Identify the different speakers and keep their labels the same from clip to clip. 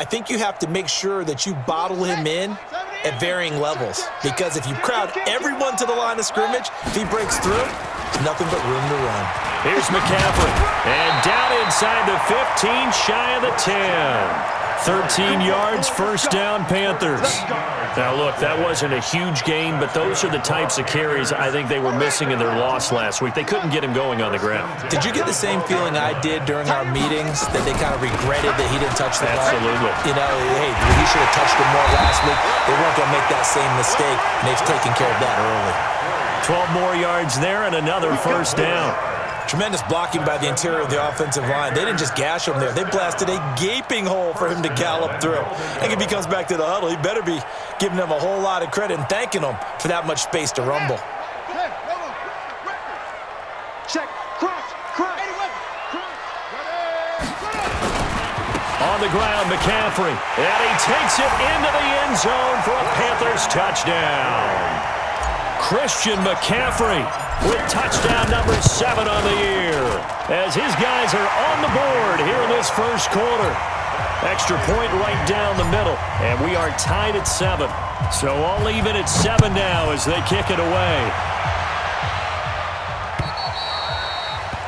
Speaker 1: I think you have to make sure that you bottle him in at varying levels, because if you crowd everyone to the line of scrimmage, if he breaks through, there's nothing but room to run.
Speaker 2: Here's McCaffrey, and down inside the 15, shy of the 10. 13 yards, first down, Panthers. Now, look, that wasn't a huge gain, but those are the types of carries I think they were missing in their loss last week. They couldn't get him going on the ground.
Speaker 1: Did you get the same feeling I did during our meetings, that they kind of regretted that he didn't touch the ball?
Speaker 2: Absolutely.
Speaker 1: You know, hey, he should have touched it more last week. They weren't going to make that same mistake, and they've taken care of that early.
Speaker 2: 12 more yards there and another first down.
Speaker 1: Tremendous blocking by the interior of the offensive line. They didn't just gash him there. They blasted a gaping hole for him to gallop through. And if he comes back to the huddle, he better be giving them a whole lot of credit and thanking them for that much space to rumble.
Speaker 3: Check. Cross.
Speaker 2: On the ground, McCaffrey. And he takes it into the end zone for a Panthers touchdown. Christian McCaffrey with touchdown number 7 on the year, as his guys are on the board here in this first quarter. Extra point right down the middle, and we are tied at 7. So all even at 7 now as they kick it away.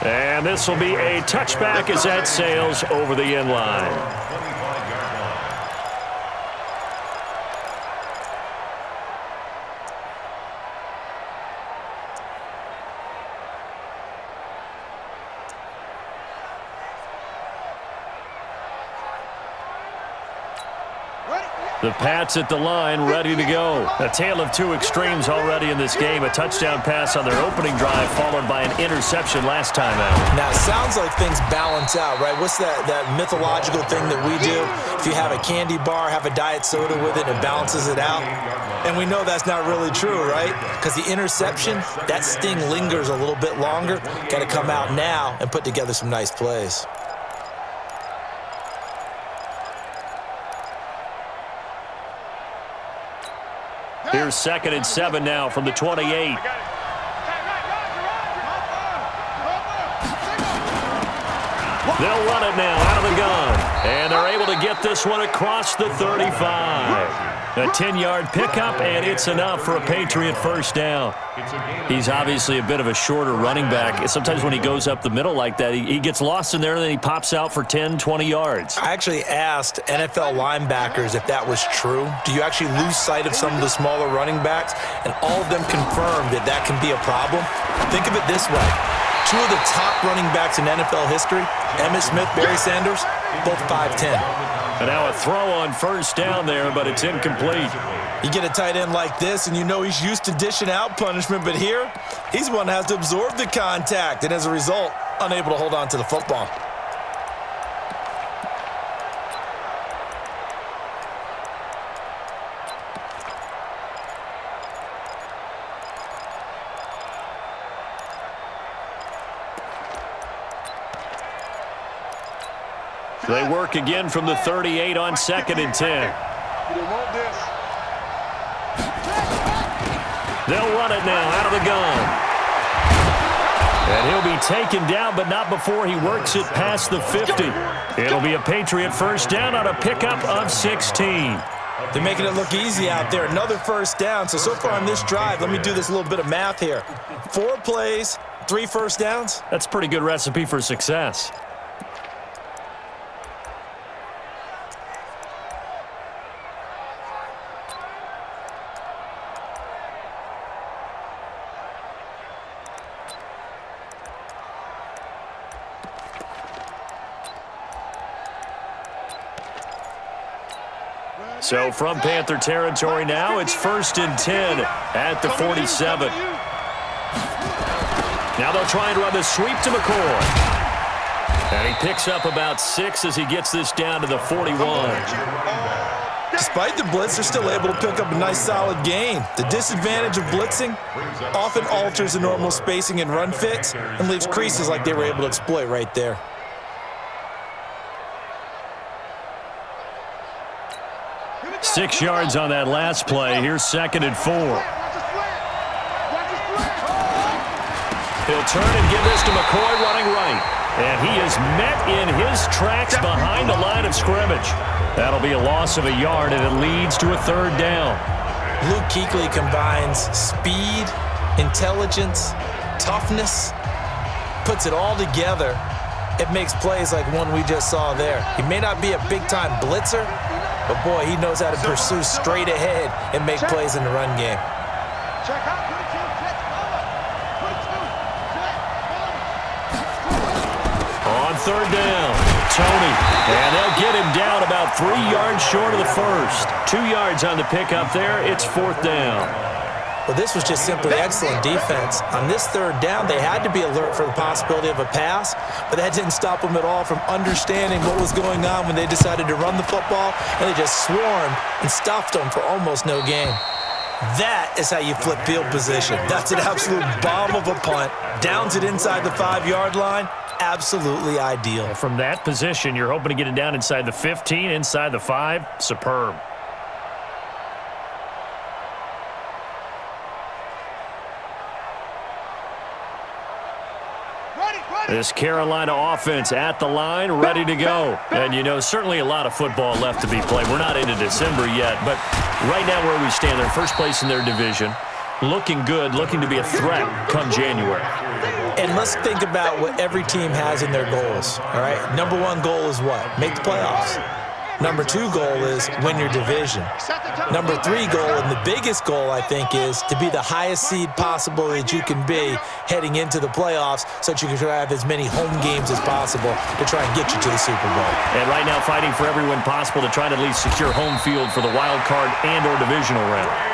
Speaker 2: And this will be a touchback as that sails over the end line. The Pats at the line, ready to go. A tale of two extremes already in this game. A touchdown pass on their opening drive, followed by an interception last time out.
Speaker 1: Now, it sounds like things balance out, right? What's that mythological thing that we do? If you have a candy bar, have a diet soda with it, it balances it out. And we know that's not really true, right? Because the interception, that sting lingers a little bit longer. Got to come out now and put together some nice plays.
Speaker 2: Here's 2nd and 7 now from the 28. They'll run it now out of the gun. And they're able to get this one across the 35. A 10-yard pickup, and it's enough for a Patriot first down. He's obviously a bit of a shorter running back. Sometimes when he goes up the middle like that, he gets lost in there, and then he pops out for 10, 20 yards.
Speaker 1: I actually asked NFL linebackers if that was true. Do you actually lose sight of some of the smaller running backs? And all of them confirmed that that can be a problem. Think of it this way. 2 of the top running backs in NFL history, Emmitt Smith, Barry Sanders, both 5'10".
Speaker 2: And now a throw on first down there, but it's incomplete.
Speaker 1: You get a tight end like this, and you know he's used to dishing out punishment, but here, he's the one that has to absorb the contact, and as a result, unable to hold on to the football.
Speaker 2: They work again from the 38 on 2nd and 10. They'll run it now out of the gun. And he'll be taken down, but not before he works it past the 50. It'll be a Patriot first down on a pickup of 16.
Speaker 1: They're making it look easy out there. Another first down. So far on this drive, let me do this little bit of math here. 4 plays, 3 first downs.
Speaker 2: That's a pretty good recipe for success. So from Panther territory now, it's 1st and 10 at the 47. Now they'll try and run the sweep to McCoy. And he picks up about 6 as he gets this down to the 41.
Speaker 1: Despite the blitz, they're still able to pick up a nice solid gain. The disadvantage of blitzing often alters the normal spacing and run fits and leaves creases like they were able to exploit right there.
Speaker 2: Six yards on that last play. Here's 2nd and 4. He'll turn and give this to McCoy running right. And he is met in his tracks behind the line of scrimmage. That'll be a loss of a yard, and it leads to a third down.
Speaker 1: Luke Kuechly combines speed, intelligence, toughness, puts it all together. It makes plays like one we just saw there. He may not be a big-time blitzer, but, boy, he knows how to pursue straight ahead and make plays in the run game.
Speaker 2: On third down, Tony. And they'll get him down about 3 yards short of the first. 2 yards on the pickup there. It's fourth down.
Speaker 1: Well, this was just simply excellent defense. On this third down, they had to be alert for the possibility of a pass, but that didn't stop them at all from understanding what was going on when they decided to run the football, and they just swarmed and stuffed them for almost no gain. That is how you flip field position. That's an absolute bomb of a punt. Downs it inside the 5-yard line. Absolutely ideal.
Speaker 2: From that position, you're hoping to get it down inside the 15, inside the 5. Superb. This Carolina offense at the line, ready to go. And, you know, certainly a lot of football left to be played. We're not into December yet, but right now where we stand, they're first place in their division. Looking good, looking to be a threat come January.
Speaker 1: And let's think about what every team has in their goals, all right? Number 1 goal is what? Make the playoffs. Number 2 goal is win your division. Number 3 goal, and the biggest goal, I think, is to be the highest seed possible that you can be heading into the playoffs so that you can have as many home games as possible to try and get you to the Super Bowl.
Speaker 2: And right now fighting for every win possible to try to at least secure home field for the wild card and or divisional round.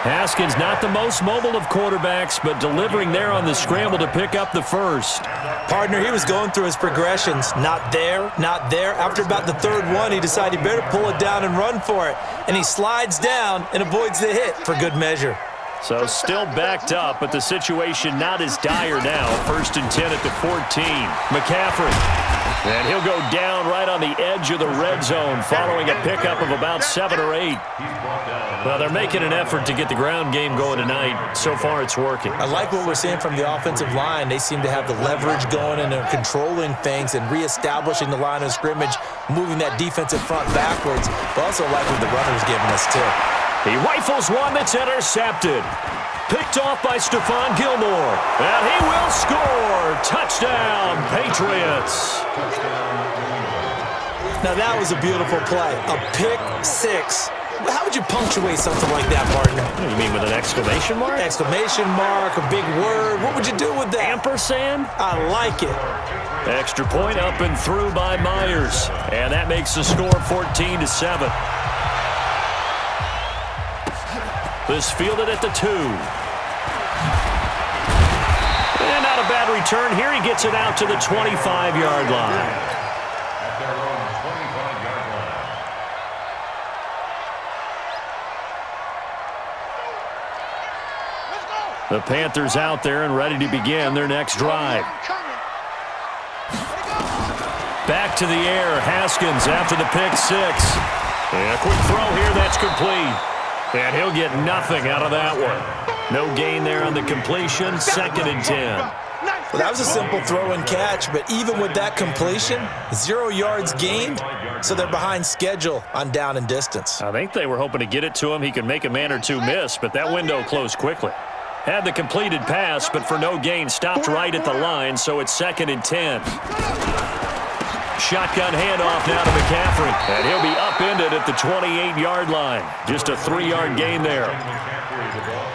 Speaker 2: Haskins not the most mobile of quarterbacks, but delivering there on the scramble to pick up the first.
Speaker 1: Partner, he was going through his progressions. Not there, not there. After about the third one, he decided he better pull it down and run for it. And he slides down and avoids the hit for good measure.
Speaker 2: So still backed up, but the situation not as dire now. 1st and 10 at the 14. McCaffrey. And he'll go down right on the edge of the red zone following a pickup of about 7 or 8. Well, they're making an effort to get the ground game going tonight. So far, it's working.
Speaker 1: I like what we're seeing from the offensive line. They seem to have the leverage going and they're controlling things and reestablishing the line of scrimmage, moving that defensive front backwards, but also like what the runner's giving us, too.
Speaker 2: He rifles one that's intercepted. Picked off by Stephon Gilmore. And he will score. Touchdown, Patriots.
Speaker 1: Now, that was a beautiful play. A pick 6. How would you punctuate something like that, partner?
Speaker 2: You mean with an exclamation mark?
Speaker 1: Exclamation mark, a big word. What would you do with that?
Speaker 2: Ampersand?
Speaker 1: I like it.
Speaker 2: Extra point up and through by Myers. And that makes the score 14-7. This fielded at the 2. And not a bad return here. He gets it out to the 25-yard line. The Panthers out there and ready to begin their next drive. Back to the air. Haskins after the pick 6. And a quick throw here. That's complete. And he'll get nothing out of that one. No gain there on the completion. 2nd and 10.
Speaker 1: Well, that was a simple throw and catch, but even with that completion, 0 yards gained, so they're behind schedule on down and distance.
Speaker 2: I think they were hoping to get it to him. He could make a man or two miss, but that window closed quickly. Had the completed pass, but for no gain, stopped right at the line, so it's 2nd and 10. Shotgun handoff now to McCaffrey, and he'll be upended at the 28-yard line. Just a 3-yard gain there.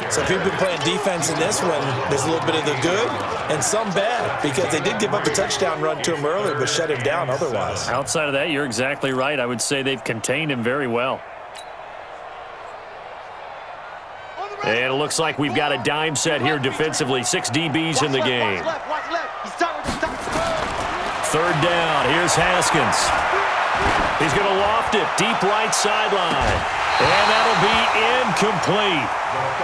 Speaker 1: So if you've been playing defense in this one, there's a little bit of the good and some bad, because they did give up a touchdown run to him earlier, but shut him down otherwise.
Speaker 2: Outside of that, you're exactly right. I would say they've contained him very well. And it looks like we've got a dime set here defensively. 6 DBs in the game. 3rd down. Here's Haskins. He's going to loft it deep right sideline. And that'll be incomplete.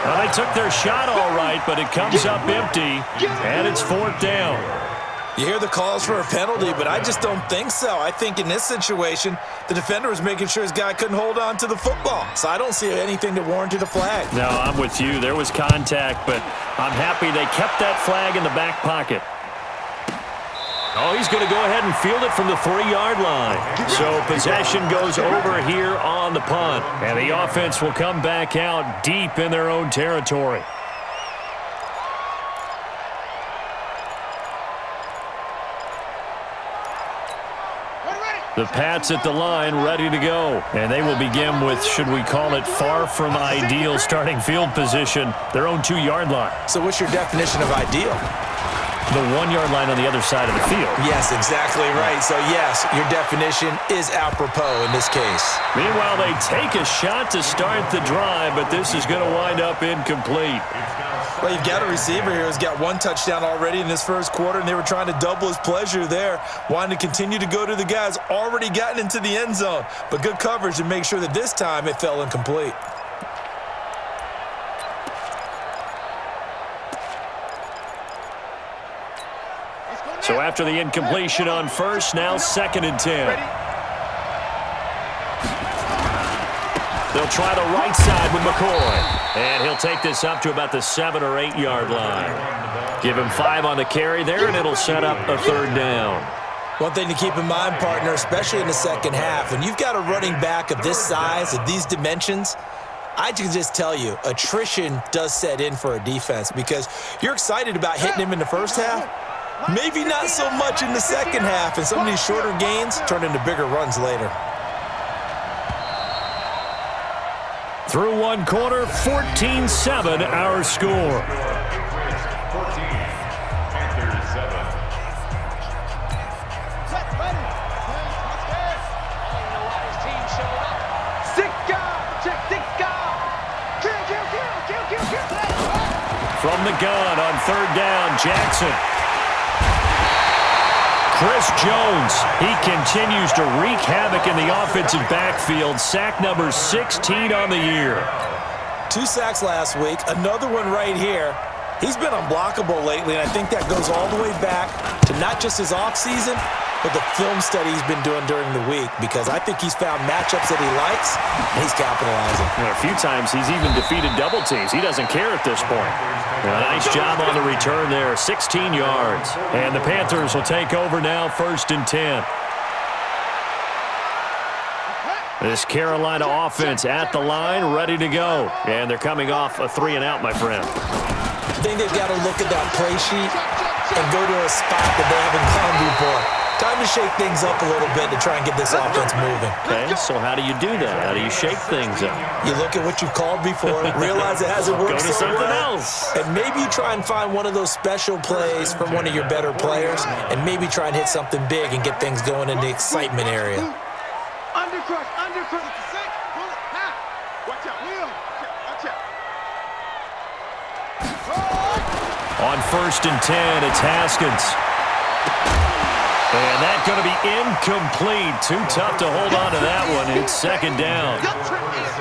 Speaker 2: Well, they took their shot all right, but it comes up empty, and it's 4th down.
Speaker 1: You hear the calls for a penalty, but I just don't think so. I think in this situation, the defender was making sure his guy couldn't hold on to the football. So I don't see anything that warranted a flag.
Speaker 2: No, I'm with you. There was contact, but I'm happy they kept that flag in the back pocket. Oh, he's going to go ahead and field it from the 3-yard line. So possession goes over here on the punt. And the offense will come back out deep in their own territory. The Pats at the line, ready to go. And they will begin with, should we call it, far from ideal starting field position, their own 2-yard line.
Speaker 1: So what's your definition of ideal?
Speaker 2: The 1-yard line on the other side of the field.
Speaker 1: Yes, exactly right. So, yes, your definition is apropos in this case.
Speaker 2: Meanwhile, they take a shot to start the drive, but this is going to wind up incomplete.
Speaker 1: Well, you've got a receiver here who's got 1 touchdown already in this first quarter, and they were trying to double his pleasure there, wanting to continue to go to the guys already gotten into the end zone. But good coverage to make sure that this time it fell incomplete.
Speaker 2: So after the incompletion on first, now 2nd and 10. They'll try the right side with McCoy. And he'll take this up to about the 7 or 8 yard line. Give him 5 on the carry there, and it'll set up a 3rd down.
Speaker 1: One thing to keep in mind, partner, especially in the second half, when you've got a running back of this size, of these dimensions, I can just tell you, attrition does set in for a defense because you're excited about hitting him in the first half. Maybe not so much in the second half, and some of these shorter gains turn into bigger runs later.
Speaker 2: Through 1 quarter, 14-7 our score. From the gun on 3rd down, Jackson. Chris Jones, he continues to wreak havoc in the offensive backfield. Sack number 16 on the year.
Speaker 1: 2 sacks last week, another one right here. He's been unblockable lately, and I think that goes all the way back to not just his offseason, but the film study he's been doing during the week, because I think he's found matchups that he likes, and he's capitalizing.
Speaker 2: A few times he's even defeated double teams. He doesn't care at this point. A nice job on the return there, 16 yards. And the Panthers will take over now, 1st and 10. This Carolina offense at the line, ready to go. And they're coming off a 3-and-out, my friend.
Speaker 1: I think they've got to look at that play sheet and go to a spot that they haven't gone before. Time to shake things up a little bit to try and get this offense moving.
Speaker 2: Okay, so how do you do that? How do you shake things up?
Speaker 1: You look at what you've called before, realize it hasn't worked
Speaker 2: Go to
Speaker 1: so
Speaker 2: something
Speaker 1: well,
Speaker 2: else.
Speaker 1: and maybe you try and find one of those special plays from one of your better players, and maybe try and hit something big and get things going in the excitement area.
Speaker 3: Undercrush. Pull it. Watch out.
Speaker 2: On 1st and 10, it's Haskins. And that's going to be incomplete. Too tough to hold on to that one. It's 2nd down.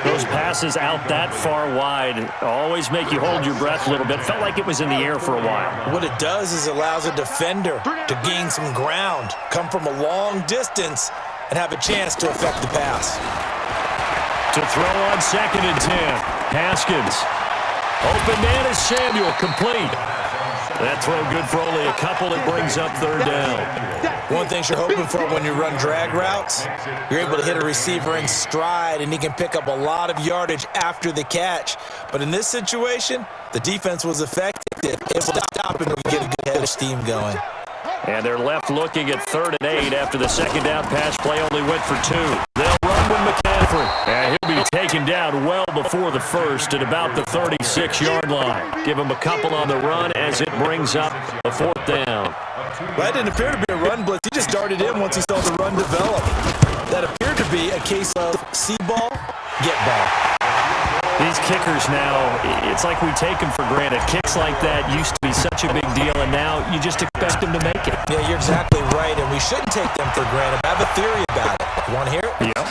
Speaker 2: Those passes out that far wide always make you hold your breath a little bit. Felt like it was in the air for a while.
Speaker 1: What it does is it allows a defender to gain some ground, come from a long distance, and have a chance to affect the pass.
Speaker 2: To throw on 2nd and 10. Haskins. Open man is Samuel. Complete. That throw good for only a couple. It brings up 3rd down.
Speaker 1: One thing you're hoping for when you run drag routes, you're able to hit a receiver in stride, and he can pick up a lot of yardage after the catch. But in this situation, the defense was effective. Able to stop him and get a good head of steam going.
Speaker 2: And they're left looking at 3rd and 8 after the 2nd down pass play only went for 2. They'll run with McCaffrey. And he'll be taken down well before the 1st at about the 36-yard line. Give him a couple on the run as it brings up a 4th down.
Speaker 1: That didn't appear to be a run blitz. He just darted in once he saw the run develop. That appeared to be a case of see ball, get ball.
Speaker 2: These kickers now, it's like we take them for granted. Kicks like that used to be such a big deal, and now you just expect them to make it.
Speaker 1: Yeah, you're exactly right, and we shouldn't take them for granted. I have a theory about it. You want to hear it?
Speaker 2: Yeah.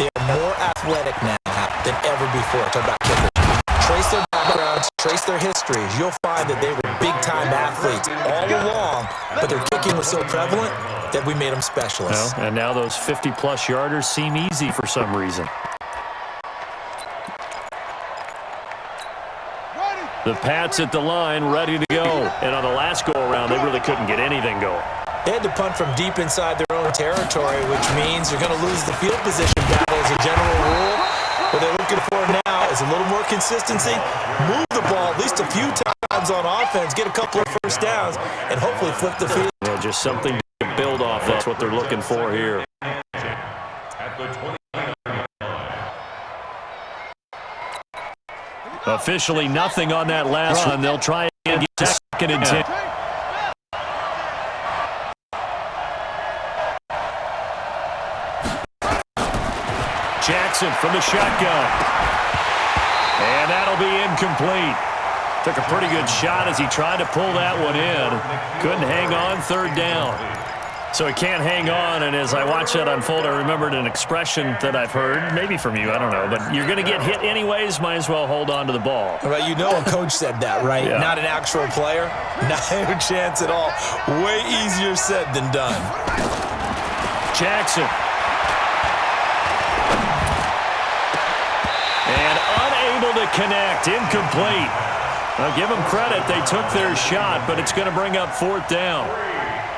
Speaker 1: They are more athletic now than ever before. Talk about kickers. Trace their backgrounds, trace their histories. You'll find that they were big-time athletes all along, but their kicking was so prevalent that we made them specialists.
Speaker 2: Well, and now those 50-plus yarders seem easy for some reason. The Pats at the line, ready to go. And on the last go-around, they really couldn't get anything going.
Speaker 1: They had to punt from deep inside their own territory, which means you're going to lose the field position battle as a general rule. What they're looking for now is a little more consistency, move the ball at least a few times on offense, get a couple of first downs, and hopefully flip the field.
Speaker 2: Yeah, just something to build off. That's what they're looking for here. Officially nothing on that last one. They'll try again, get second and 10. Jackson from the shotgun. And that'll be incomplete. Took a pretty good shot as he tried to pull that one in. Couldn't hang on, third down. So he can't hang on, and as I watched that unfold, I remembered an expression that I've heard, maybe from you, I don't know, but you're going to get hit anyways, might as well hold on to the ball.
Speaker 1: Well, you know a coach said that, right?
Speaker 2: Yeah.
Speaker 1: Not an actual player. Not a chance at all. Way easier said than done.
Speaker 2: Jackson. And unable to connect, incomplete. I'll give them credit, they took their shot, but it's going to bring up fourth down.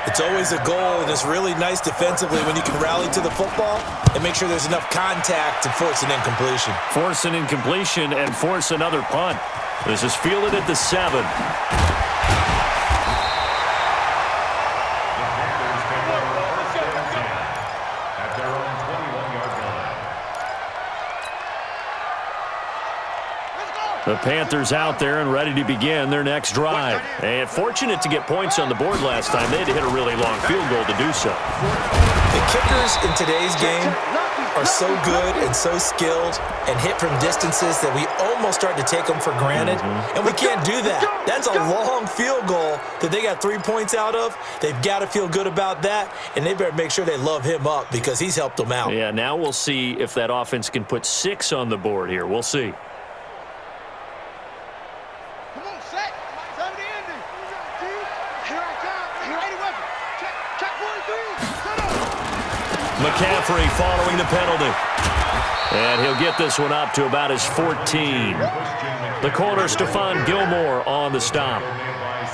Speaker 1: It's always a goal, and it's really nice defensively when you can rally to the football and make sure there's enough contact to force an incompletion.
Speaker 2: Force an incompletion and force another punt. This is fielded at the 7. The Panthers out there and ready to begin their next drive. And fortunate to get points on the board last time. They had to hit a really long field goal to do so.
Speaker 1: The kickers in today's game are so good and so skilled and hit from distances that we almost start to take them for granted. And we can't do that. That's a long field goal that they got 3 points out of. They've got to feel good about that, and they better make sure they love him up because he's helped them out.
Speaker 2: Yeah, now we'll see if that offense can put 6 on the board here. We'll see. McCaffrey following the penalty. And he'll get this one up to about his 14. The corner, Stephon Gilmore, on the stop.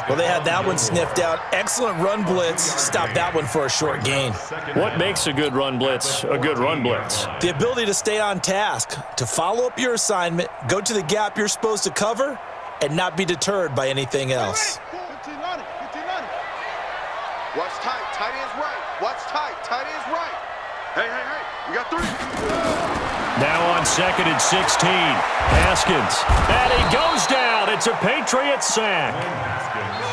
Speaker 1: Well, they had that one sniffed out. Excellent run blitz. Stopped that one for a short gain.
Speaker 2: What makes a good run blitz a good run blitz?
Speaker 1: The ability to stay on task, to follow up your assignment, go to the gap you're supposed to cover, and not be deterred by anything else.
Speaker 3: Watch tight, tight end's right. Watch tight, tight end's right. Hey, you got 3.
Speaker 2: Now on second and 16. Haskins. And he goes down. It's a Patriot sack.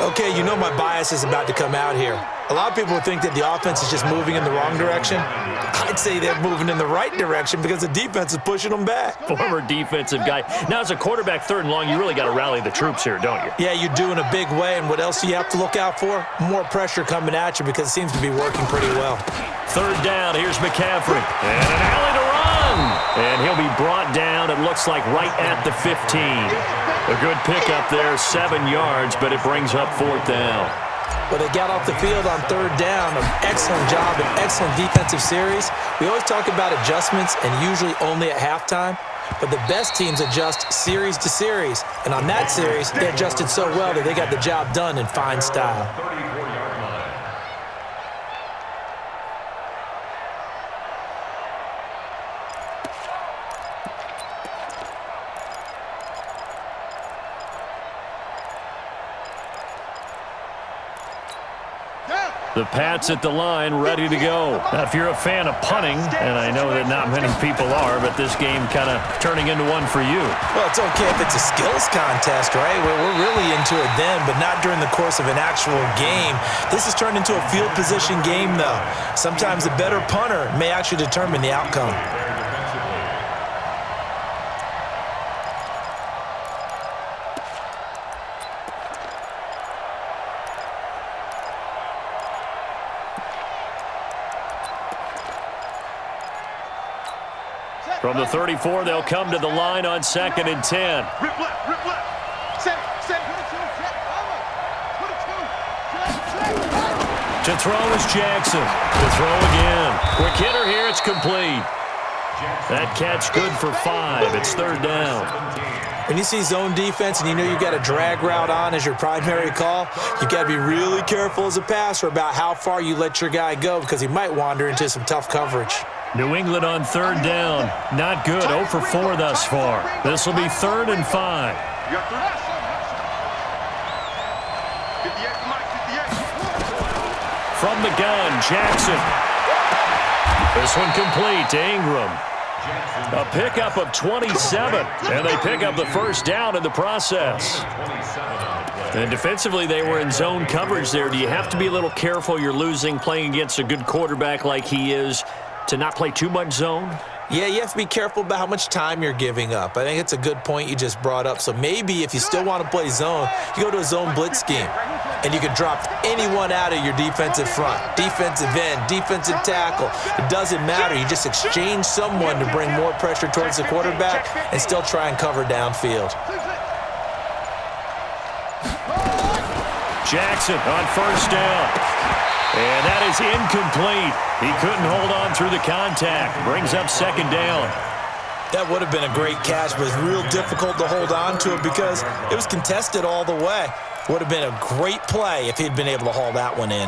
Speaker 1: Okay, you know my bias is about to come out here. A lot of people think that the offense is just moving in the wrong direction. I'd say they're moving in the right direction because the defense is pushing them back.
Speaker 2: Former defensive guy. Now, as a quarterback, third and long, you really got to rally the troops here, don't you?
Speaker 1: Yeah, you do in a big way, and what else do you have to look out for? More pressure coming at you because it seems to be working pretty well.
Speaker 2: Third down, here's McCaffrey. And an alley to run. And he'll be brought down, it looks like, right at the 15. A good pickup there, 7 yards, but it brings up fourth down.
Speaker 1: Well, they got off the field on third down. An excellent job, an excellent defensive series. We always talk about adjustments and usually only at halftime, but the best teams adjust series to series. And on that series, they adjusted so well that they got the job done in fine style.
Speaker 2: The Pats at the line, ready to go. Now, if you're a fan of punting, and I know that not many people are, but this game kind of turning into one for you.
Speaker 1: Well, it's okay if it's a skills contest, right? We're really into it then, but not during the course of an actual game. This has turned into a field position game, though. Sometimes the better punter may actually determine the outcome.
Speaker 2: From the 34, they'll come to the line on second and 10.
Speaker 3: Rip left. Set it.
Speaker 2: To throw is Jackson. To throw again. Quick hitter here, it's complete. That catch good for 5. It's third down.
Speaker 1: When you see zone defense and you know you've got a drag route on as your primary call, you've got to be really careful as a passer about how far you let your guy go because he might wander into some tough coverage.
Speaker 2: New England on third down. Not good. 0 for 4 thus far. This will be 3rd and 5. From the gun, Jackson. This one complete to Ingram. A pickup of 27, and they pick up the first down in the process. And defensively, they were in zone coverage there. Do you have to be a little careful? You're losing playing against a good quarterback like he is to not play too much zone?
Speaker 1: Yeah, you have to be careful about how much time you're giving up. I think it's a good point you just brought up. So maybe if you still want to play zone, you go to a zone blitz scheme, and you can drop anyone out of your defensive front, defensive end, defensive tackle. It doesn't matter. You just exchange someone to bring more pressure towards the quarterback and still try and cover downfield.
Speaker 2: Jackson on first down. And that is incomplete. He couldn't hold on through the contact. Brings up second down.
Speaker 1: That would have been a great catch, but it's real difficult to hold on to it because it was contested all the way. Would have been a great play if he'd been able to haul that one in.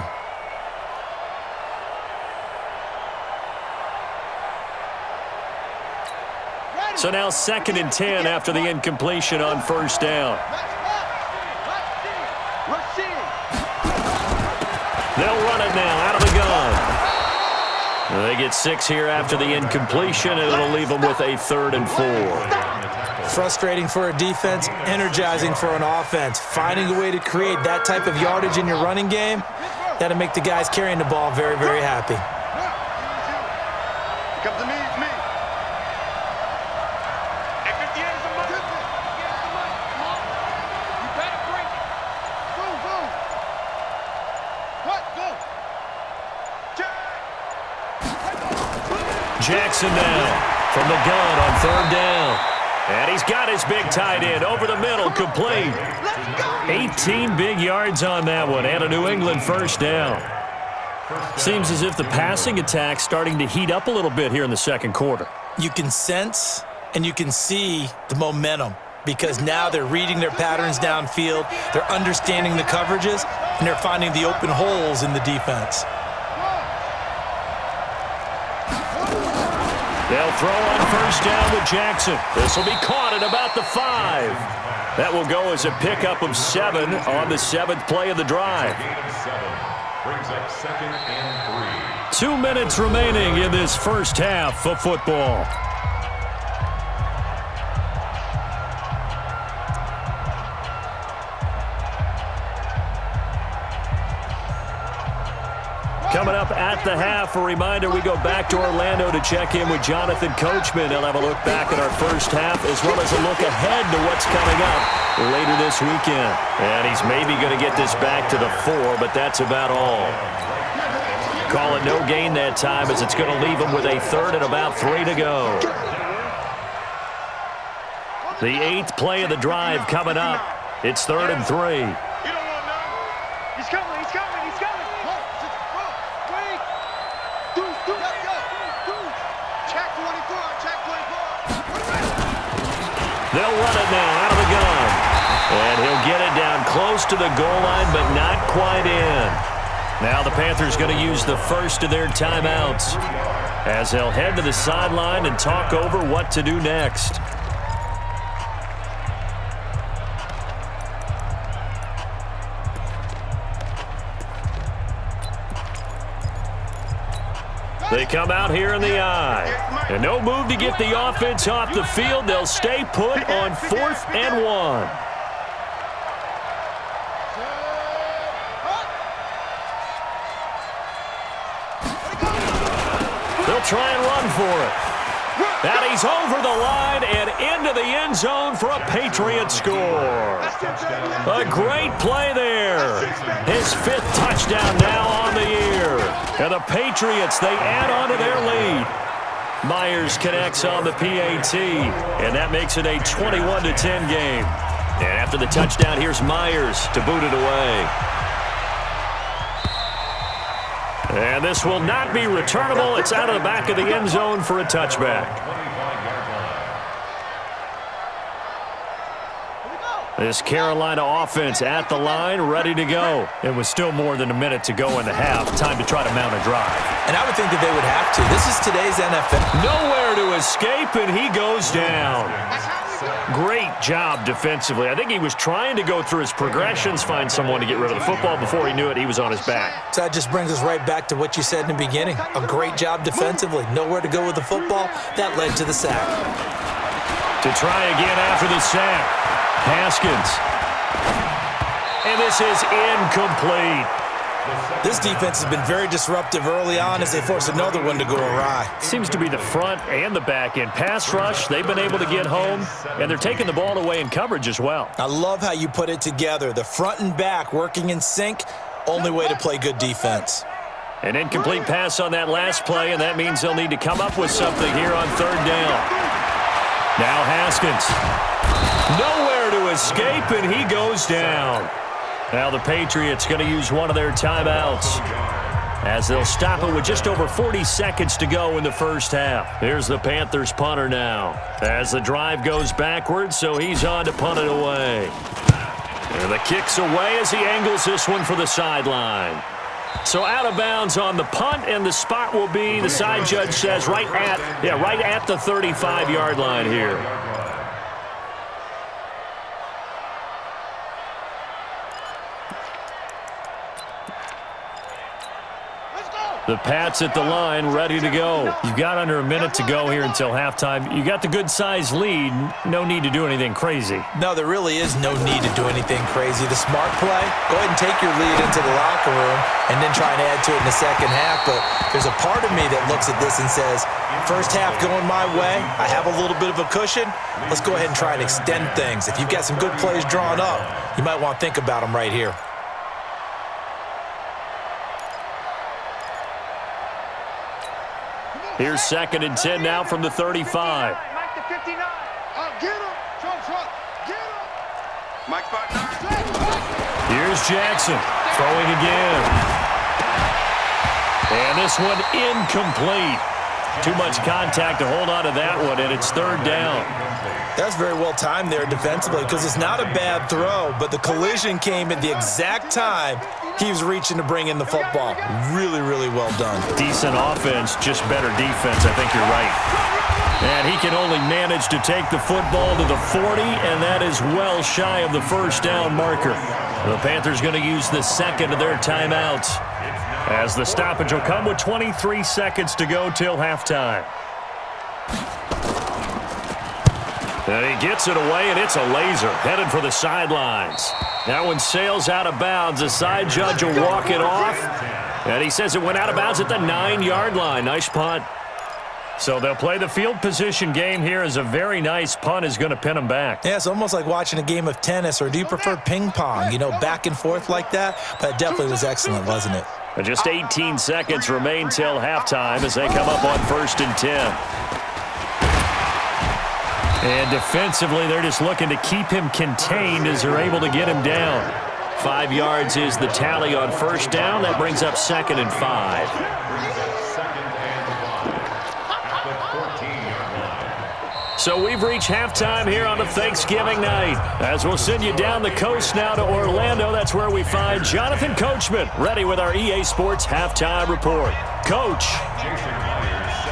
Speaker 2: So now 2nd and 10 after the incompletion on first down. They'll run it now out of the gun. They get 6 here after the incompletion, and it'll leave them with a 3rd and 4.
Speaker 1: Frustrating for a defense, energizing for an offense. Finding a way to create that type of yardage in your running game, that'll make the guys carrying the ball very, very happy.
Speaker 3: Come to me, it's me.
Speaker 2: Jackson now from the gun on third down. And he's got his big tight end over the middle, complete. 18 big yards on that one, and a New England first down. Seems as if the passing attack's starting to heat up a little bit here in the second quarter.
Speaker 1: You can sense and you can see the momentum because now they're reading their patterns downfield, they're understanding the coverages, and they're finding the open holes in the defense.
Speaker 2: They'll throw on first down with Jackson. This will be caught at about the 5. That will go as a pickup of 7 on the 7th play of the drive.
Speaker 4: Brings up 2nd and 3.
Speaker 2: 2 minutes remaining in this first half of football. Coming up at the half, a reminder, we go back to Orlando to check in with Jonathan Coachman. He'll have a look back at our first half as well as a look ahead to what's coming up later this weekend. And he's maybe going to get this back to the 4, but that's about all. Call it no gain that time as it's going to leave him with a 3rd and about 3 to go. The 8th play of the drive coming up. It's 3rd and 3.
Speaker 3: He's coming, he's coming, he's coming. Check 24, check 24.
Speaker 2: They'll run it now out of the gun. And he'll get it down close to the goal line, but not quite in. Now the Panthers going to use the first of their timeouts as they'll head to the sideline and talk over what to do next. They come out here in the eye. And no move to get the offense off the field. They'll stay put on 4th and 1. They'll try and run for it. And he's over the line and into the end zone for a Patriot score. A great play there. His 5th touchdown now on the year. And the Patriots, they add on to their lead. Myers connects on the PAT, and that makes it a 21-10 game. And after the touchdown, here's Myers to boot it away. And this will not be returnable. It's out of the back of the end zone for a touchback. This Carolina offense at the line, ready to go. It was still more than a minute to go in the half. Time to try to mount a drive.
Speaker 1: And I would think that they would have to. This is today's NFL.
Speaker 2: Nowhere to escape, and he goes down. Great job defensively. I think he was trying to go through his progressions, find someone to get rid of the football. Before he knew it, he was on his back.
Speaker 1: So that just brings us right back to what you said in the beginning. A great job defensively. Nowhere to go with the football. That led to the sack.
Speaker 2: To try again after the sack. Haskins. And this is incomplete.
Speaker 1: This defense has been very disruptive early on as they force another one to go awry.
Speaker 2: Seems to be the front and the back end. Pass rush, they've been able to get home, and they're taking the ball away in coverage as well.
Speaker 1: I love how you put it together. The front and back working in sync, only way to play good defense.
Speaker 2: An incomplete pass on that last play, and that means they'll need to come up with something here on third down. Now Haskins. Nowhere to escape, and he goes down. Now the Patriots going to use one of their timeouts as they'll stop it with just over 40 seconds to go in the first half. Here's the Panthers punter now as the drive goes backwards, so he's on to punt it away. And the kick's away as he angles this one for the sideline. So out of bounds on the punt, and the spot will be, the side judge says, right at the 35-yard line here. The Pats at the line, ready to go. You've got under a minute to go here until halftime. You got the good-sized lead. No need to do anything crazy.
Speaker 1: No, there really is no need to do anything crazy. The smart play, go ahead and take your lead into the locker room and then try and add to it in the second half. But there's a part of me that looks at this and says, first half going my way, I have a little bit of a cushion. Let's go ahead and try and extend things. If you've got some good plays drawn up, you might want to think about them right here.
Speaker 2: Here's 2nd and 10 now from the 35.
Speaker 3: Mike the 59. Get him. Trump. Get him. Mike 59.
Speaker 2: Here's Jackson throwing again. And this one incomplete. Too much contact to hold on to that one, and it's third down.
Speaker 1: That's very well timed there defensively because it's not a bad throw, but the collision came at the exact time he was reaching to bring in the football. Really, really well done.
Speaker 2: Decent offense, just better defense. I think you're right. And he can only manage to take the football to the 40, and that is well shy of the first down marker. The Panthers going to use the second of their timeouts as the stoppage will come with 23 seconds to go till halftime. And he gets it away, and it's a laser headed for the sidelines. That one sails out of bounds. The side judge will walk it off. And he says it went out of bounds at the 9-yard line. Nice punt. So they'll play the field position game here as a very nice punt is going to pin them back.
Speaker 1: Yeah, it's almost like watching a game of tennis, or do you prefer ping pong? You know, back and forth like that? But it definitely was excellent, wasn't it?
Speaker 2: And just 18 seconds remain till halftime as they come up on 1st and 10. And defensively, they're just looking to keep him contained as they're able to get him down. 5 yards is the tally on first down. That brings up 2nd and 5. So we've reached halftime here on a Thanksgiving night. As we'll send you down the coast now to Orlando, that's where we find Jonathan Coachman, ready with our EA Sports Halftime Report. Coach.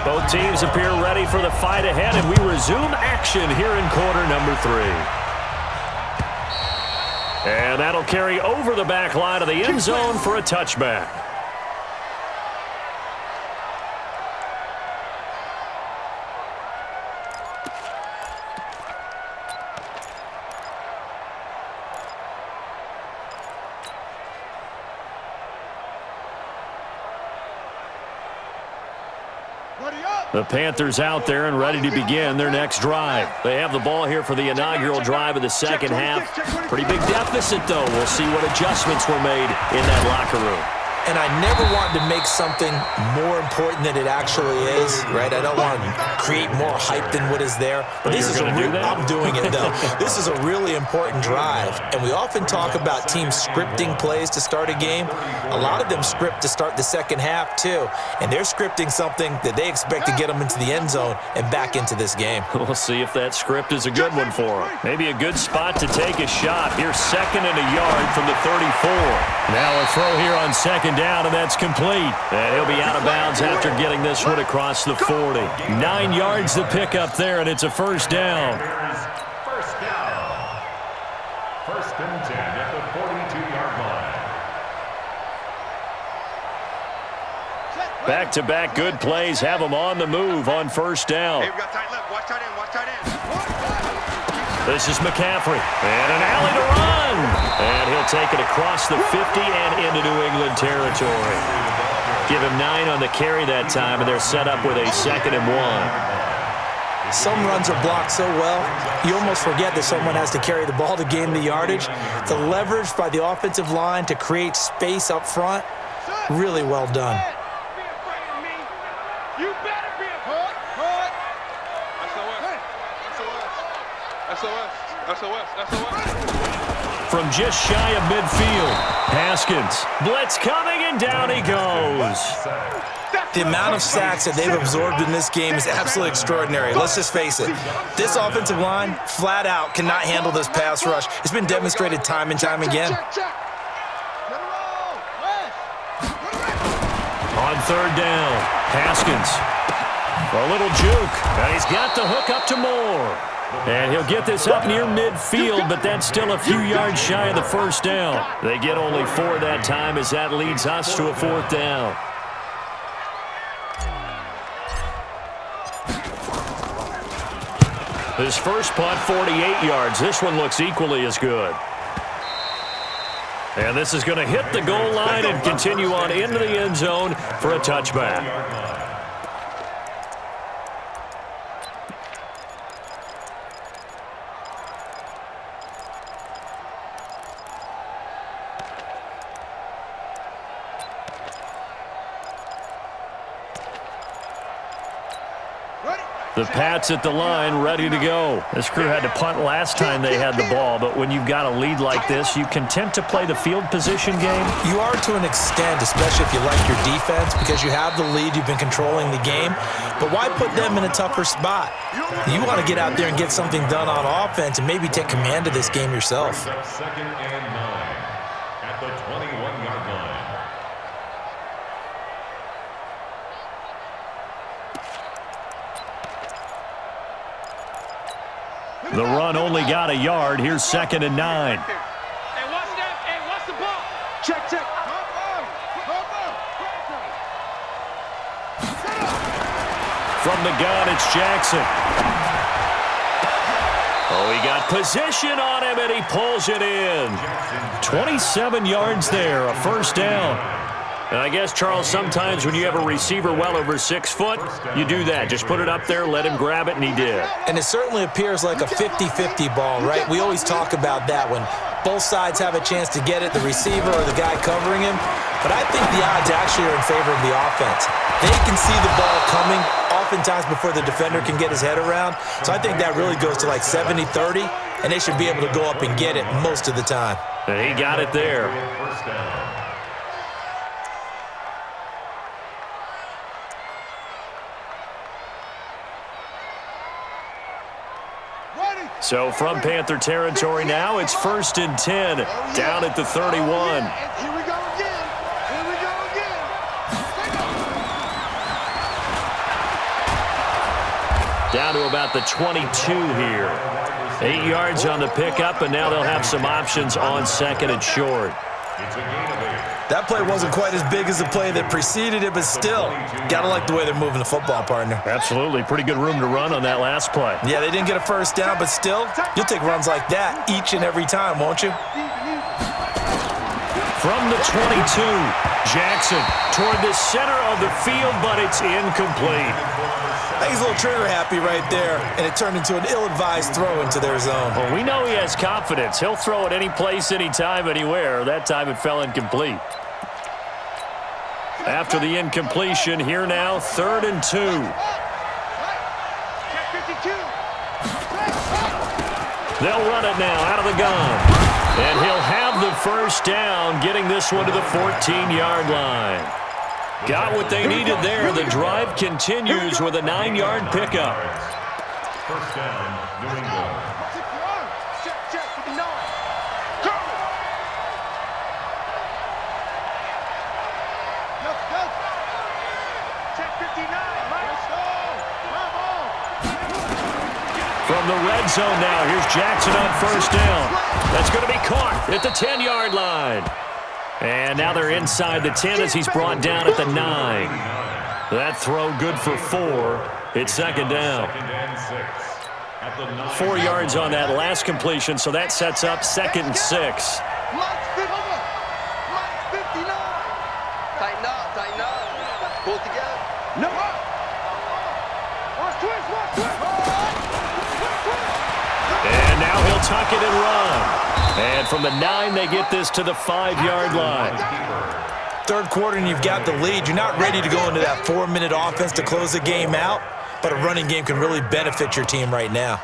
Speaker 2: Both teams appear ready for the fight ahead, and we resume action here in quarter number 3. And that'll carry over the back line of the end zone for a touchback. The Panthers out there and ready to begin their next drive. They have the ball here for the inaugural drive of the second half. Pretty big deficit, though. We'll see what adjustments were made in that locker room.
Speaker 1: and I never want to make something more important than it actually is, right? I don't want to create more hype than what is there. But this is I'm doing it, though. This is a really important drive, and we often talk about teams scripting plays to start a game. A lot of them script to start the second half, too, and they're scripting something that they expect to get them into the end zone and back into this game.
Speaker 2: We'll see if that script is a good one for them. Maybe a good spot to take a shot. Here's 2nd and a yard from the 34. Now a throw here on 2nd down, and that's complete. And he'll be out of bounds after getting this one across the 40. 9 yards to pick up there, and it's a 1st down.
Speaker 4: First down. 1st and 10 at the 42-yard line.
Speaker 2: Back-to-back good plays have them on the move on 1st down.
Speaker 3: Hey, we got tight left. Watch tight end. Watch tight end.
Speaker 2: This is McCaffrey. And an alley to run. And he'll take it across the 50 and into New England territory. Give him 9 on the carry that time, and they're set up with a 2nd and 1.
Speaker 1: Some runs are blocked so well, you almost forget that someone has to carry the ball to gain the yardage. The leverage by the offensive line to create space up front, really well done.
Speaker 2: From just shy of midfield, Haskins. Blitz coming, and down he goes.
Speaker 1: The amount of sacks that they've absorbed in this game is absolutely extraordinary. Let's just face it. This offensive line, flat out, cannot handle this pass rush. It's been demonstrated time and time again.
Speaker 2: On 3rd down, Haskins. For a little juke, and he's got the hook up to Moore. And he'll get this up near midfield, but that's still a few yards shy of the 1st down. They get only 4 that time as that leads us to a 4th down. His first punt, 48 yards. This one looks equally as good. And this is going to hit the goal line and continue on into the end zone for a touchback. The Pats at the line, ready to go. This crew had to punt last time they had the ball, but when you've got a lead like this, you content to play the field position game?
Speaker 1: You are to an extent, especially if you like your defense, because you have the lead, you've been controlling the game. But why put them in a tougher spot? You want to get out there and get something done on offense and maybe take command of this game yourself.
Speaker 4: 2nd and 9 at the 21-yard line.
Speaker 2: The run only got a yard. Here's 2nd and 9.
Speaker 3: Hey, watch that. Hey, watch the ball. Check.
Speaker 2: From the gun, it's Jackson. Oh, he got position on him, and he pulls it in. 27 yards there, a 1st down. And I guess, Charles, sometimes when you have a receiver well over 6 foot, you do that. Just put it up there, let him grab it, and he did.
Speaker 1: And it certainly appears like a 50-50 ball, right? We always talk about that when both sides have a chance to get it, the receiver or the guy covering him. But I think the odds actually are in favor of the offense. They can see the ball coming oftentimes before the defender can get his head around. So I think that really goes to like 70-30, and they should be able to go up and get it most of the time.
Speaker 2: And he got it there.
Speaker 4: First down.
Speaker 2: So from Panther territory now, it's 1st and 10, down at the 31.
Speaker 3: Here we go again. Here we go again.
Speaker 2: Down to about the 22 here. 8 yards on the pickup, and now they'll have some options on 2nd and short.
Speaker 4: It's a gain of 8.
Speaker 1: That play wasn't quite as big as the play that preceded it, but still, gotta like the way they're moving the football, partner.
Speaker 2: Absolutely. Pretty good room to run on that last play.
Speaker 1: Yeah, they didn't get a 1st down, but still, you'll take runs like that each and every time, won't you?
Speaker 2: From the 22, Jackson toward the center of the field, but it's incomplete.
Speaker 1: I think he's a little trigger happy right there, and it turned into an ill-advised throw into their zone.
Speaker 2: Well, we know he has confidence. He'll throw it any place, anytime, anywhere. That time it fell incomplete. After the incompletion, here now, 3rd and 2. They'll run it now out of the gun. And he'll have the first down, getting this one to the 14-yard line. Got what they needed there. The drive continues with a 9-yard pickup.
Speaker 4: First down, New England.
Speaker 2: From the red zone now, here's Jackson on first down. That's going to be caught at the 10-yard line. And now they're inside the 10 as he's brought down at the 9. That throw good for 4. It's second down. 4 yards on that last completion, so that sets up 2nd and 6.
Speaker 3: Tighten up. Pull together. No.
Speaker 2: And now he'll tuck it and run. And from the 9, they get this to the 5-yard line.
Speaker 1: Third quarter and you've got the lead. You're not ready to go into that 4-minute offense to close the game out, but a running game can really benefit your team right now.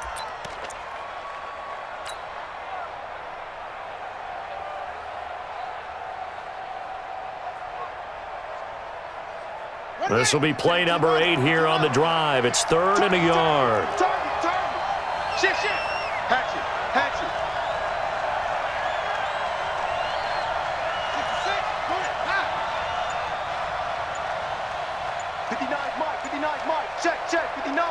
Speaker 2: This will be play number 8 here on the drive. It's 3rd and a yard.
Speaker 3: Shift. Hatch it. 59 Mike. Check, 59.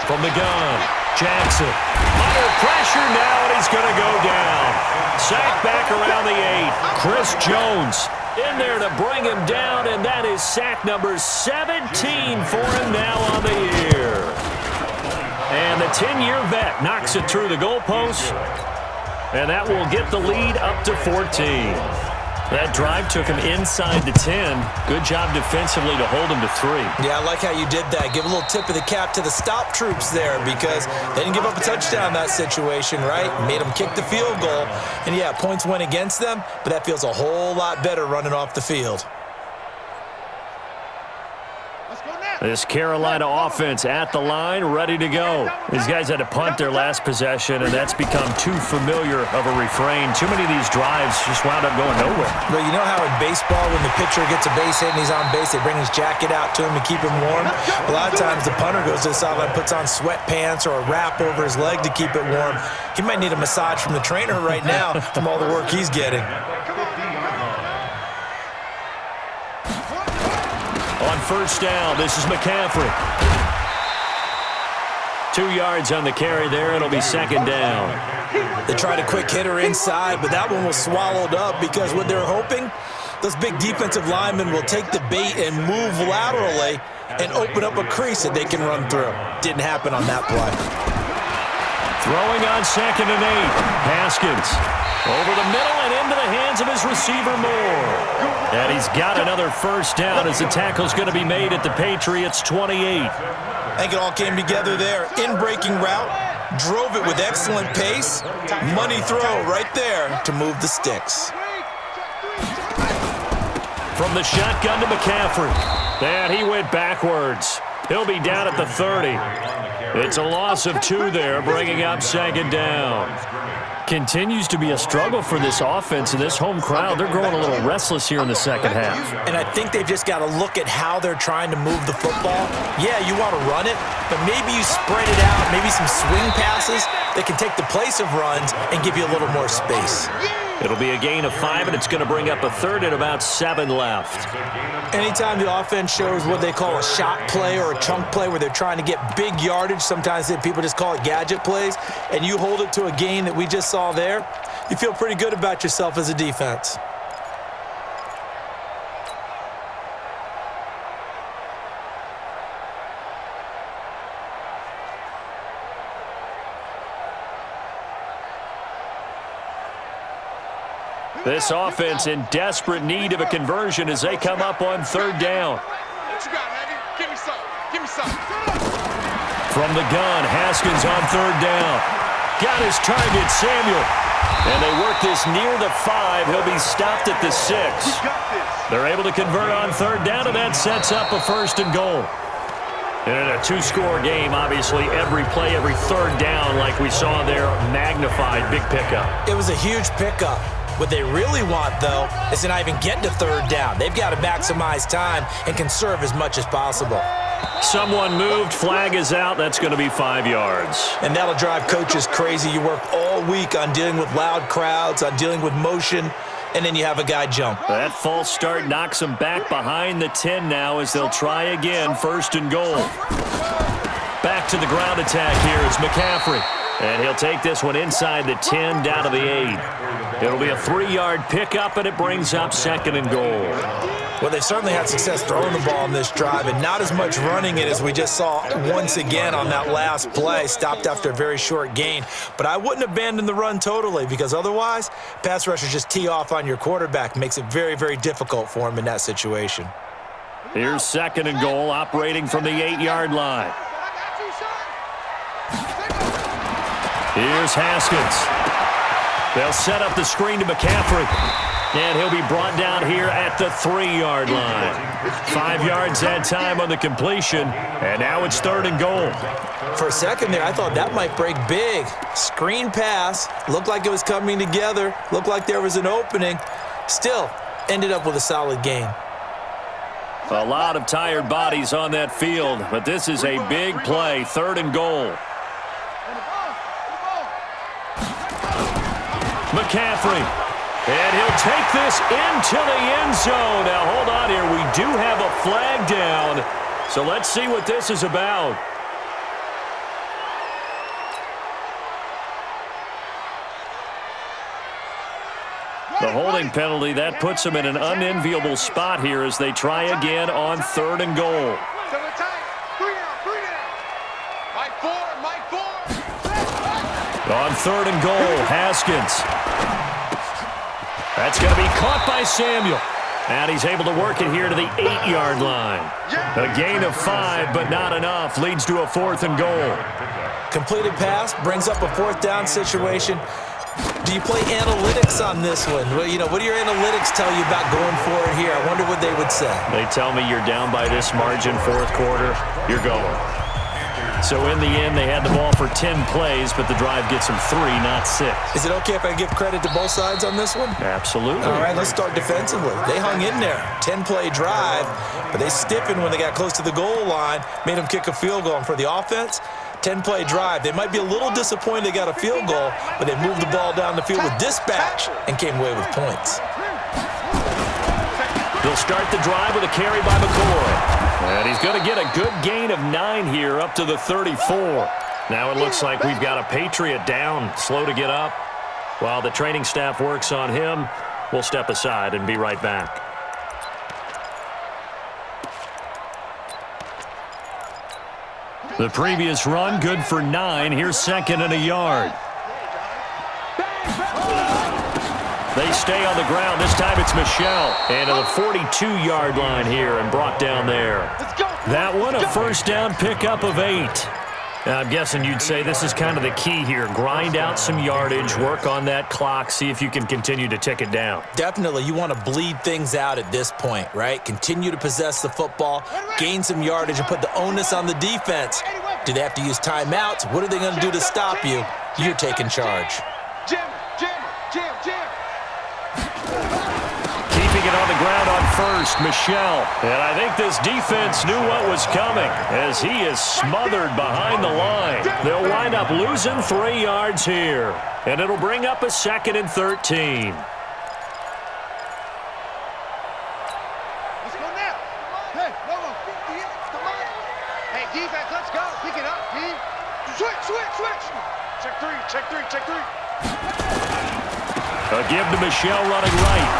Speaker 2: From the gun, Jackson. Under pressure now, and he's going to go down. Sacked back around the 8. Chris Jones in there to bring him down, and that is sack number 17 for him now on the year. And the 10-year vet knocks it through the goalpost, and that will get the lead up to 14. That drive took him inside the 10. Good job defensively to hold him to 3.
Speaker 1: Yeah, I like how you did that. Give a little tip of the cap to the stop troops there because they didn't give up a touchdown in that situation, right? Made them kick the field goal. And, yeah, points went against them, but that feels a whole lot better running off the field.
Speaker 2: This Carolina offense at the line, ready to go. These guys had to punt their last possession, and that's become too familiar of a refrain. Too many of these drives just wound up going nowhere.
Speaker 1: Well, you know how in baseball when the pitcher gets a base hit and he's on base, they bring his jacket out to him to keep him warm? A lot of times the punter goes to the sideline, puts on sweatpants or a wrap over his leg to keep it warm. He might need a massage from the trainer right now from all the work he's getting.
Speaker 2: On first down, this is McCaffrey. 2 yards on the carry there. It'll be second down.
Speaker 1: They tried a quick hitter inside, but that one was swallowed up because what they're hoping, those big defensive linemen will take the bait and move laterally and open up a crease that they can run through. Didn't happen on that play.
Speaker 2: Throwing on 2nd and 8. Haskins over the middle and into the hands of his receiver Moore. And he's got another first down as the tackle's going to be made at the Patriots' 28.
Speaker 1: I think it all came together there. In-breaking route, drove it with excellent pace. Money throw right there to move the sticks.
Speaker 2: From the shotgun to McCaffrey. And he went backwards. He'll be down at the 30. It's a loss of 2 there, bringing up second down. Continues to be a struggle for this offense and this home crowd. They're growing a little restless here in the second half.
Speaker 1: And I think they've just got to look at how they're trying to move the football. Yeah, you want to run it, but maybe you spread it out, maybe some swing passes that can take the place of runs and give you a little more space.
Speaker 2: It'll be a gain of 5, and it's going to bring up a third and about 7 left.
Speaker 1: Anytime the offense shows what they call a shot play or a chunk play where they're trying to get big yardage, sometimes people just call it gadget plays, and you hold it to a gain that we just saw there, you feel pretty good about yourself as a defense.
Speaker 2: This offense in desperate need of a conversion as they come up on third down.
Speaker 3: What you got, Maggie? Give me some. Give me some.
Speaker 2: From the gun, Haskins on third down. Got his target, Samuel. And they work this near the 5. He'll be stopped at the 6. They're able to convert on third down, and that sets up a 1st and goal. And in a 2-score game, obviously, every play, every third down, like we saw there, magnified, big pickup.
Speaker 1: It was a huge pickup. What they really want, though, is to not even get to third down. They've got to maximize time and conserve as much as possible.
Speaker 2: Someone moved, flag is out. That's going to be 5 yards.
Speaker 1: And that'll drive coaches crazy. You work all week on dealing with loud crowds, on dealing with motion, and then you have a guy jump.
Speaker 2: That false start knocks them back behind the 10 now as they'll try again, 1st and goal. Back to the ground attack here is McCaffrey. And he'll take this one inside the 10 down to the 8. It'll be a 3-yard pickup, and it brings up 2nd and goal.
Speaker 1: Well, they've certainly had success throwing the ball on this drive and not as much running it as we just saw once again on that last play, stopped after a very short gain. But I wouldn't abandon the run totally because otherwise, pass rushers just tee off on your quarterback. Makes it very, very difficult for him in that situation.
Speaker 2: Here's 2nd and goal, operating from the 8-yard line. Here's Haskins. They'll set up the screen to McCaffrey. And he'll be brought down here at the 3-yard line. 5 yards that time on the completion. And now it's 3rd and goal.
Speaker 1: For a second there, I thought that might break big. Screen pass. Looked like it was coming together. Looked like there was an opening. Still, ended up with a solid gain.
Speaker 2: A lot of tired bodies on that field. But this is a big play. 3rd and goal. McCaffrey. And he'll take this into the end zone. Now, hold on here. We do have a flag down. So let's see what this is about. The holding penalty, that puts them in an unenviable spot here as they try again on 3rd and goal. On 3rd and goal, Haskins. That's going to be caught by Samuel. And he's able to work it here to the 8-yard line. A gain of 5, but not enough. Leads to a 4th and goal.
Speaker 1: Completed pass brings up a 4th down situation. Do you play analytics on this one? Well, you know, what do your analytics tell you about going for it here? I wonder what they would say.
Speaker 2: They tell me you're down by this margin, 4th quarter, you're going. So in the end, they had the ball for 10 plays, but the drive gets them 3, not 6.
Speaker 1: Is it okay if I give credit to both sides on this one?
Speaker 2: Absolutely.
Speaker 1: All right, let's start defensively. They hung in there. 10-play drive, but they stiffened when they got close to the goal line, made them kick a field goal. And for the offense, 10-play drive. They might be a little disappointed they got a field goal, but they moved the ball down the field with dispatch and came away with points.
Speaker 2: They'll start the drive with a carry by McCoy. And he's going to get a good gain of 9 here up to the 34. Now it looks like we've got a Patriot down, slow to get up. While the training staff works on him, we'll step aside and be right back. The previous run, good for 9. Here's 2nd and a yard. They stay on the ground. This time it's Michelle. And to the 42-yard line here and brought down there. That one, a 1st down pickup of 8. Now, I'm guessing you'd say this is kind of the key here. Grind out some yardage, work on that clock, see if you can continue to tick it down.
Speaker 1: Definitely, you want to bleed things out at this point, right? Continue to possess the football, gain some yardage, and put the onus on the defense. Do they have to use timeouts? What are they going to do to stop you? You're taking charge.
Speaker 2: Keeping it on the ground on 1st, Michelle. And I think this defense knew what was coming as he is smothered behind the line. They'll wind up losing 3 yards here. And it'll bring up a 2nd and 13.
Speaker 3: Let's go now. Hey, come on. Hey, defense, let's go. Pick it up, D. Switch. Check three.
Speaker 2: A give to Michelle running right.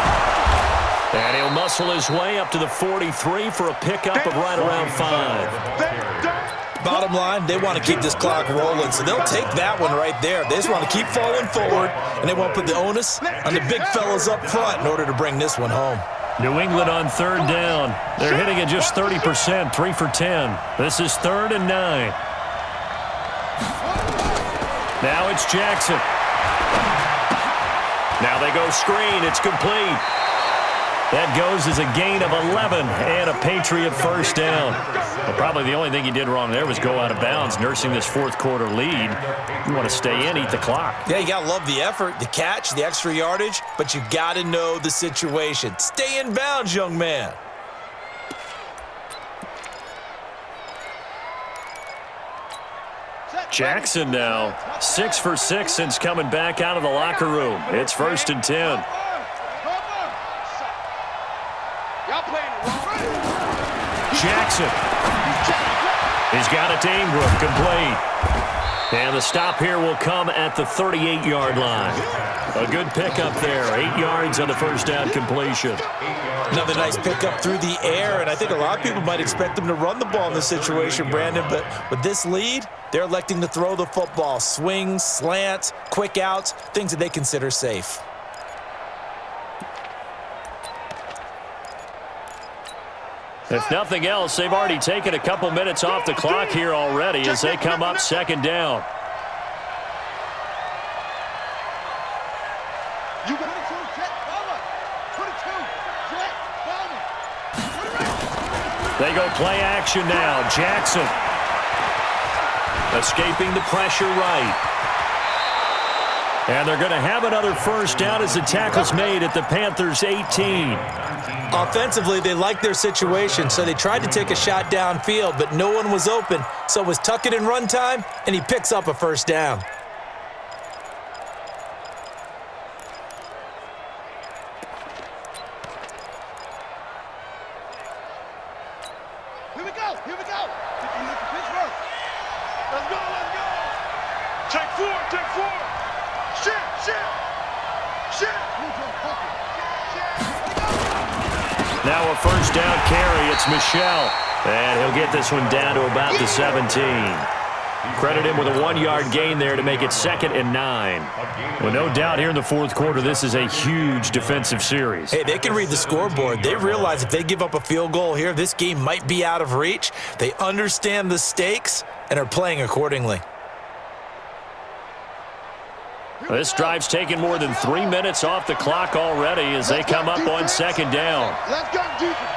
Speaker 2: And he'll muscle his way up to the 43 for a pickup of right around 5.
Speaker 1: Bottom line, they want to keep this clock rolling, so they'll take that one right there. They just want to keep falling forward, and they want to put the onus on the big fellas up front in order to bring this one home.
Speaker 2: New England on 3rd down. They're hitting at just 30%, 3 for 10. This is 3rd and 9. Now it's Jackson. Now they go screen. It's complete. That goes as a gain of 11 and a Patriot first down. Well, probably the only thing he did wrong there was go out of bounds, nursing this fourth quarter lead. You want to stay in, eat the clock.
Speaker 1: Yeah, you got to love the effort, the catch, the extra yardage, but you got to know the situation. Stay in bounds, young man.
Speaker 2: Jackson now 6 for 6 since coming back out of the locker room. It's 1st and 10. Jackson. He's got it to Ingram, complete. And the stop here will come at the 38-yard line. A good pickup there, 8 yards on the first down completion.
Speaker 1: Another nice pickup through the air, and I think a lot of people might expect them to run the ball in this situation, Brandon, but with this lead, they're electing to throw the football. Swings, slants, quick outs, things that they consider safe.
Speaker 2: If nothing else, they've already taken a couple minutes off the clock here already as they come up 2nd down. They go play action now. Jackson escaping the pressure right. And they're going to have another first down as the tackle's made at the Panthers' 18.
Speaker 1: Offensively, they liked their situation, so they tried to take a shot downfield, but no one was open. So it was tuck it in run time, and he picks up a first down.
Speaker 3: Here we go. Pittsburgh. Let's go. Take four. Shit.
Speaker 2: Now a first down carry. It's Michel. And he'll get this one down to about the 17. Credit him with a 1-yard gain there to make it 2nd and 9. Well, no doubt here in the fourth quarter, this is a huge defensive series.
Speaker 1: Hey, they can read the scoreboard. They realize if they give up a field goal here, this game might be out of reach. They understand the stakes and are playing accordingly.
Speaker 2: This drive's taken more than 3 minutes off the clock already as they come up on 2nd down.
Speaker 3: Let's go, defense.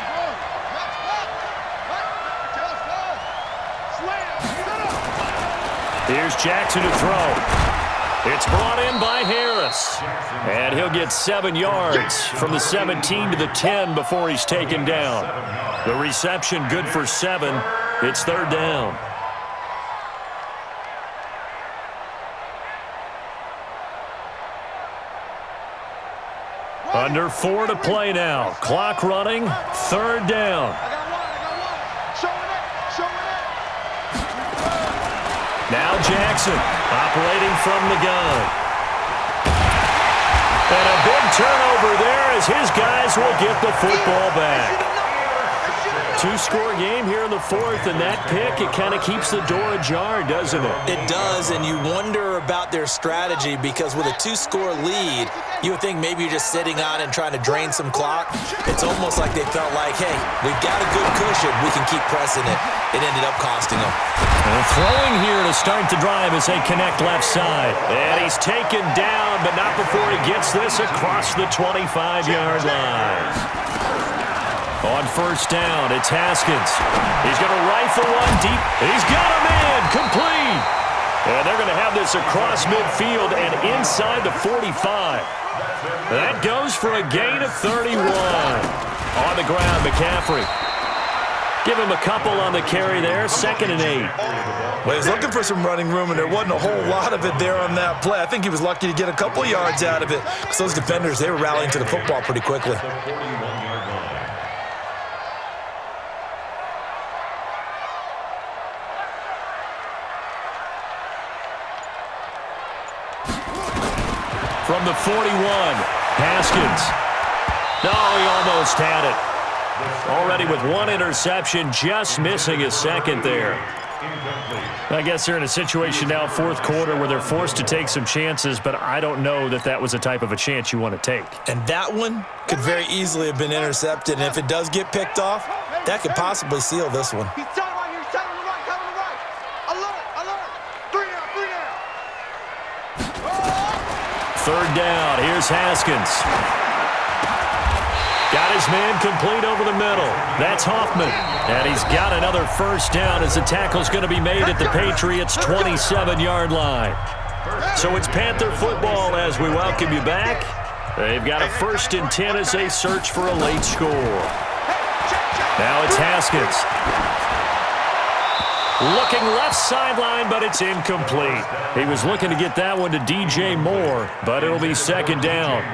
Speaker 2: Here's Jackson to throw. It's brought in by Harris. And he'll get 7 yards from the 17 to the 10 before he's taken down. The reception good for 7. It's 3rd down. Under 4 to play now. Clock running. 3rd down. Now Jackson operating from the gun. And a big turnover there as his guys will get the football back. 2-score game here in the 4th, and that pick, it kind of keeps the door ajar, doesn't it?
Speaker 1: It does, and you wonder about their strategy because with a 2-score lead, you would think maybe you're just sitting on and trying to drain some clock. It's almost like they felt like, hey, we've got a good cushion. We can keep pressing it. It ended up costing them.
Speaker 2: And throwing here to start the drive as they connect left side. And he's taken down, but not before he gets this across the 25-yard line. On first down, it's Haskins. He's going to rifle one deep. He's got a man complete. And they're going to have this across midfield and inside the 45. That goes for a gain of 31. On the ground, McCaffrey. Give him a couple on the carry there, 2nd and 8.
Speaker 1: Well, he's looking for some running room, and there wasn't a whole lot of it there on that play. I think he was lucky to get a couple yards out of it because those defenders, they were rallying to the football pretty quickly.
Speaker 2: From the 41, Haskins. No, he almost had it. Already with 1 interception, just missing his 2nd there. I guess they're in a situation now, 4th quarter, where they're forced to take some chances, but I don't know that that was the type of a chance you want to take.
Speaker 1: And that one could very easily have been intercepted, and if it does get picked off, that could possibly seal this one.
Speaker 3: He's tight right here. He's tight on the right. Tight on the right. Alert. 3 down.
Speaker 2: third down. Here's Haskins. Got his man complete over the middle. That's Hoffman. And he's got another first down as the tackle's going to be made at the Patriots' 27-yard line. So it's Panther football as we welcome you back. They've got a 1st and 10 as they search for a late score. Now it's Haskins. Looking left sideline, but it's incomplete. He was looking to get that one to DJ Moore, but it'll be 2nd down.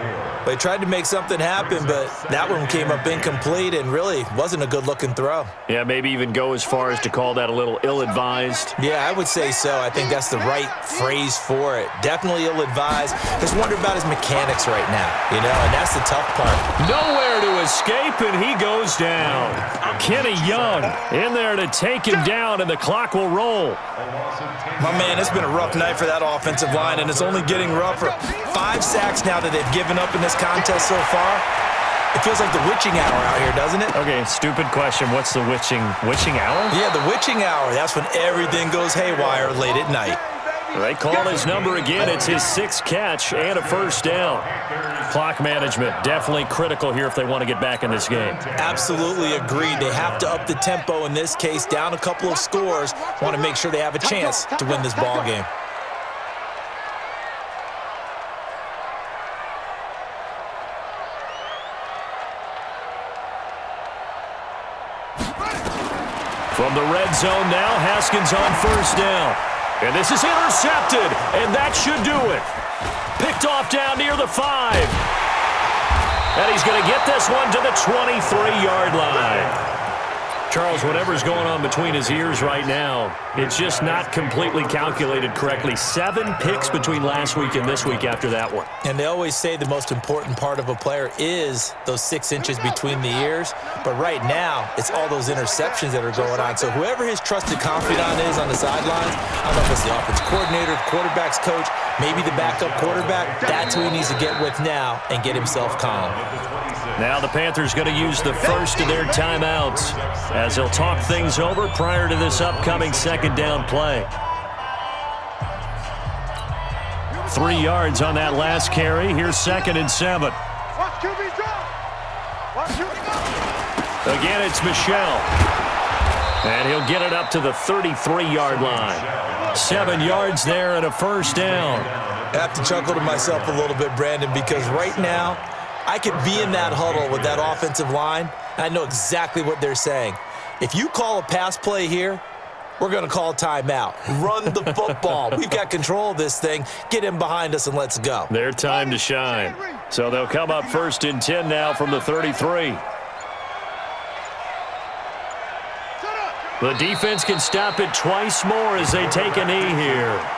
Speaker 1: They tried to make something happen, but that one came up incomplete and really wasn't a good-looking throw.
Speaker 2: Yeah, maybe even go as far as to call that a little ill-advised.
Speaker 1: Yeah, I would say so. I think that's the right phrase for it. Definitely ill-advised. Just wonder about his mechanics right now, and that's the tough part.
Speaker 2: Nowhere to escape, and he goes down. Kenny Young in there to take him down, and the clock will roll.
Speaker 1: My man, it's been a rough night for that offensive line, and it's only getting rougher. 5 sacks now that they've given up in this contest so far. It feels like the witching hour out here, doesn't it?
Speaker 2: Okay, stupid question. What's the witching hour?
Speaker 1: Yeah, the witching hour. That's when everything goes haywire late at night.
Speaker 2: They call his number again. It's his 6th catch and a first down. Clock management definitely critical here if they want to get back in this game.
Speaker 1: Absolutely agreed. They have to up the tempo in this case, down a couple of scores. Want to make sure they have a chance to win this ball game.
Speaker 2: From the red zone now, Haskins on first down. And this is intercepted, and that should do it. Picked off down near the 5. And he's going to get this one to the 23-yard line. Charles, whatever's going on between his ears right now, it's just not completely calculated correctly. 7 picks between last week and this week after that one.
Speaker 1: And they always say the most important part of a player is those 6 inches between the ears. But right now, it's all those interceptions that are going on. So whoever his trusted confidant is on the sidelines, I don't know if it's the offense coordinator, quarterback's coach, maybe the backup quarterback, that's who he needs to get with now and get himself calm.
Speaker 2: Now the Panthers going to use the first of their timeouts as they'll talk things over prior to this upcoming 2nd down play. 3 yards on that last carry. Here's 2nd and 7. Again, it's Michel. And he'll get it up to the 33-yard line. 7 yards there and a first down.
Speaker 1: I have to chuckle to myself a little bit, Brandon, because right now, I could be in that huddle with that offensive line, and I know exactly what they're saying. If you call a pass play here, we're going to call a timeout. Run the football. We've got control of this thing. Get in behind us and let's go.
Speaker 2: Their time to shine. So they'll come up 1st and 10 now from the 33. The defense can stop it twice more as they take a knee here.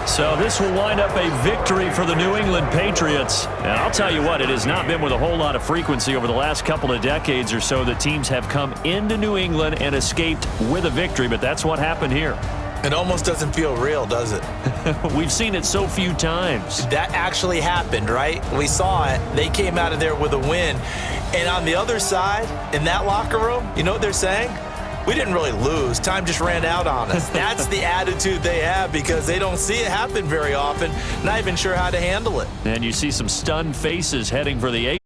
Speaker 2: So this will wind up a victory for the New England Patriots. And I'll tell you what, it has not been with a whole lot of frequency over the last couple of decades or so that teams have come into New England and escaped with a victory, but that's what happened here.
Speaker 1: It almost doesn't feel real, does it?
Speaker 2: We've seen it so few times.
Speaker 1: That actually happened, right? We saw it. They came out of there with a win. And on the other side, in that locker room, you know what they're saying? We didn't really lose. Time just ran out on us. That's the attitude they have because they don't see it happen very often. Not even sure how to handle it.
Speaker 2: And you see some stunned faces heading for the